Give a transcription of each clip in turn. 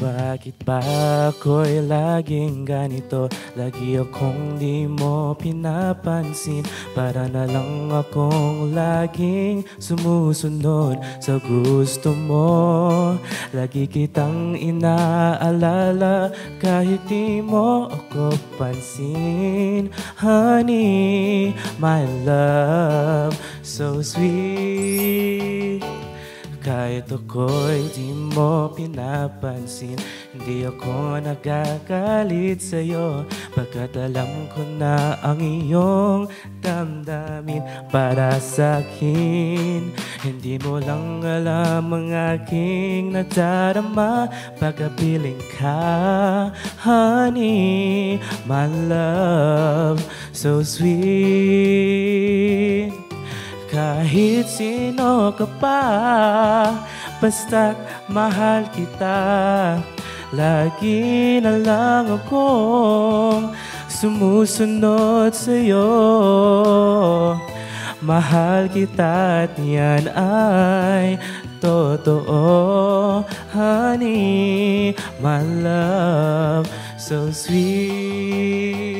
Bakit ba ako'y laging ganito? Lagi akong di mo pinapansin. Para na lang akong laging sumusunod sa gusto mo. Lagi kitang inaalala kahit di mo ako pansin. Honey, my love, so sweet. Kahit ako'y di mo pinapansin, hindi ako nagagalit sa'yo, pagkat alam ko na ang iyong damdamin para sa'kin. Hindi mo lang alam ang aking nadarama pagkapiling ka. Honey, my love, so sweet. Kahit sino ka pa, basta't mahal kita. Lagi na lang akong sumusunod sa'yo. Mahal kita at yan ay totoo. Honey, my love, so sweet.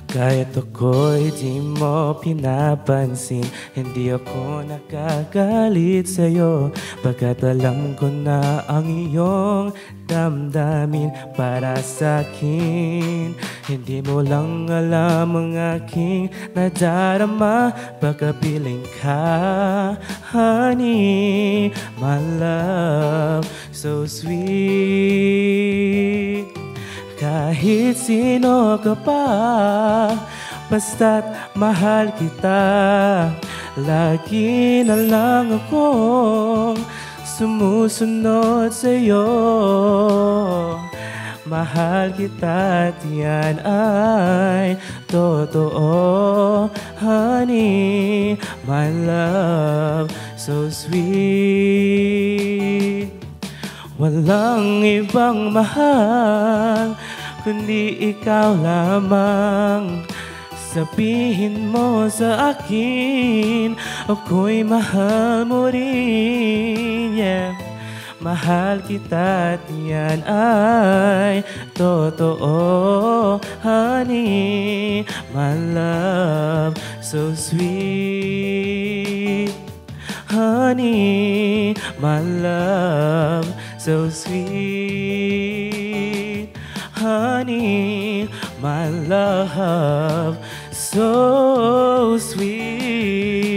Kahit ako'y di mo pinapansin, hindi ako nakagalit sa'yo, pagkat alam ko na ang iyong damdamin para sa'kin. Hindi mo lang alam ang aking nadarama pagkapiling ka. Honey, my love, so sweet. Kahit sino ka pa, basta't mahal kita. Lagi na lang akong sumusunod sa'yo. Mahal kita at yan ay totoo. Honey, my love, so sweet. Walang ibang mahal kundi ikaw lamang. Sabihin mo sa akin, ako'y mahal mo rin, yeah. Mahal kita at yan ay totoo. Honey, my love, so sweet. Honey, my love, so sweet. Honey, my love, so sweet.